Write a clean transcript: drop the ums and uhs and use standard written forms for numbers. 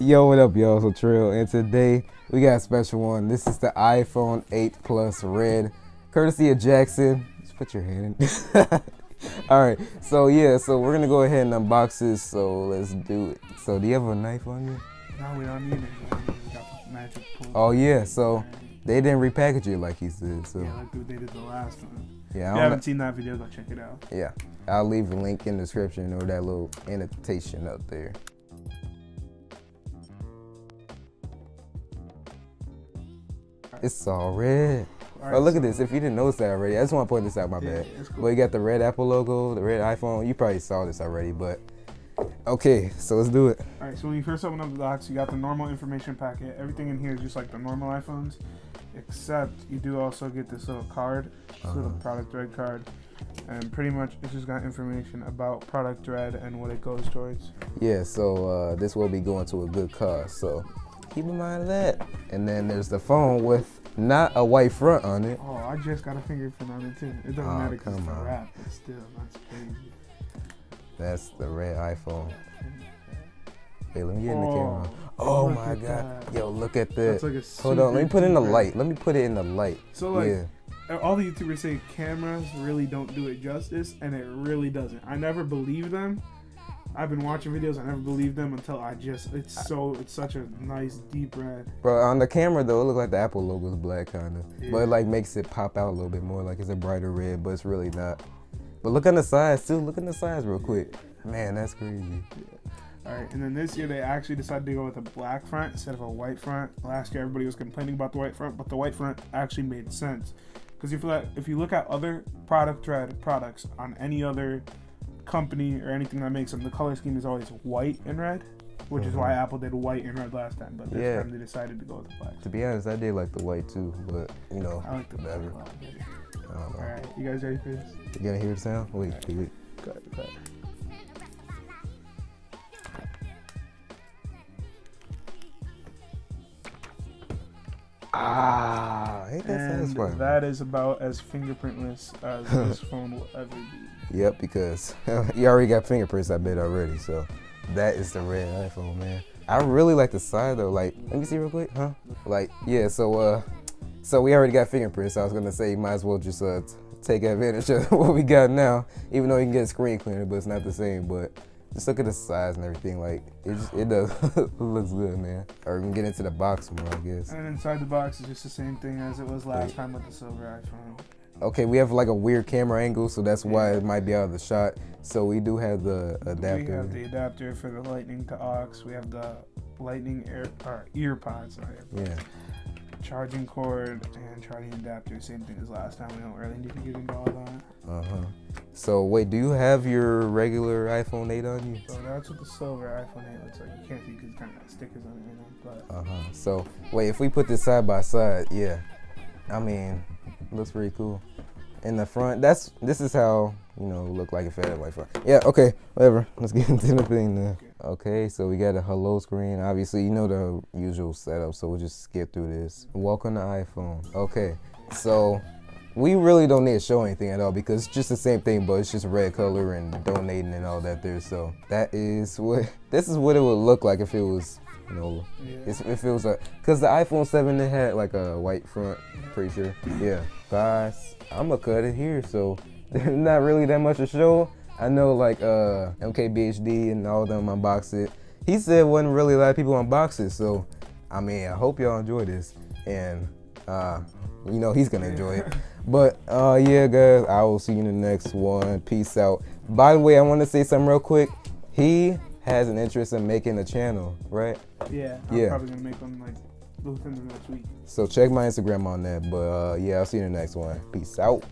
Yo, what up, y'all? It's Latrell, and today we got a special one. This is the iPhone 8 Plus Red, courtesy of Jackson. Just put your hand in. Alright, so yeah, so we're gonna go ahead and unbox this, so let's do it. So, do you have a knife on you? No, we don't need it. We got the magic pull. Oh, yeah, so they didn't repackage it like he said, so. Yeah, like they did the last one. Yeah, If you haven't seen that video, go check it out. Yeah, I'll leave a link in the description or that little annotation up there. It's all red. Right, Oh, look at this. If you didn't notice that already, I just want to point this out, my bad. It's cool. But you got the red Apple logo, the red iPhone. You probably saw this already, but okay, so let's do it. All right, so when you first open up the box, you got the normal information packet. Everything in here is just like the normal iPhones, except you do also get this little card, this little product red card. And pretty much it's just got information about Product Red and what it goes towards. Yeah, so this will be going to a good cause, so keep in mind that. And then there's the phone with not a white front on it. Oh, I just got a fingerprint on it too. It doesn't matter because it's a wrap, but still, that's crazy. That's the red iPhone. Hey, let me get in the camera. Oh my God. Yo, look at that. Like hold on, let me put it in the light. Let me put it in the light. So like, all the YouTubers say cameras really don't do it justice, and it really doesn't. I never believed them. I've been watching videos, I never believed them until it's such a nice deep red. Bro, on the camera though, it looks like the Apple logo is black kind of. Yeah. But it like makes it pop out a little bit more, like it's a brighter red, but it's really not. But look on the sides too, look on the sides real quick. Man, that's crazy. Yeah. Alright, and then this year they actually decided to go with a black front instead of a white front. Last year everybody was complaining about the white front, but the white front actually made sense. Because if you look at other Product Red products on any other company or anything that makes them, the color scheme is always white and red, which is why Apple did white and red last time, but this time they decided to go with the black. To be honest, I did like the white too, but you know, I like the black a lot better. Alright, you guys ready for this? You gonna hear the sound? Wait. Cut. Ain't that satisfying? That is about as fingerprintless as this phone will ever be. Yep, because you already got fingerprints, I bet already. So that is the red iPhone, man. I really like the side though. Like, let me see real quick, huh? Like, yeah. So we already got fingerprints. So I was gonna say you might as well just take advantage of what we got now. Even though you can get a screen cleaner, but it's not the same. But just look at the size and everything. Like it does it looks good, man. Or we can get into the box more, I guess. And inside the box is just the same thing as it was last time with the silver iPhone. Okay, we have like a weird camera angle, so that's why it might be out of the shot. So we do have the adapter. We have the adapter for the lightning to aux. We have the lightning ear pods. Sorry. Yeah. Charging cord and charging adapter, same thing as last time. We don't really need to get into all that. So wait, do you have your regular iPhone 8 on you? So that's what the silver iPhone 8 looks like. You can't see because it's kind of got stickers on it, you know. But So wait, if we put this side by side, yeah, I mean, it looks pretty cool. In the front, this is how, you know, look like if it had white front. Yeah, okay, whatever. Let's get into the thing now. Okay, so we got a hello screen. Obviously, you know the usual setup, so we'll just skip through this. Welcome to iPhone. Okay, so we really don't need to show anything at all because it's just the same thing, but it's just red color and donating and all that there. So this is what it would look like if it was, you know, if it was because the iPhone 7 it had like a white front, pretty sure. Yeah, guys, I'm gonna cut it here, so there's not really that much to show. I know like MKBHD and all of them unbox it. He said wasn't really a lot of people unbox it, so I mean I hope y'all enjoy this, and you know he's gonna enjoy it. But yeah guys, I will see you in the next one. Peace out. By the way, I want to say something real quick. He has an interest in making a channel, right? Yeah, I'm probably gonna make one like within the next week. So check my Instagram on that. But yeah, I'll see you in the next one. Peace out.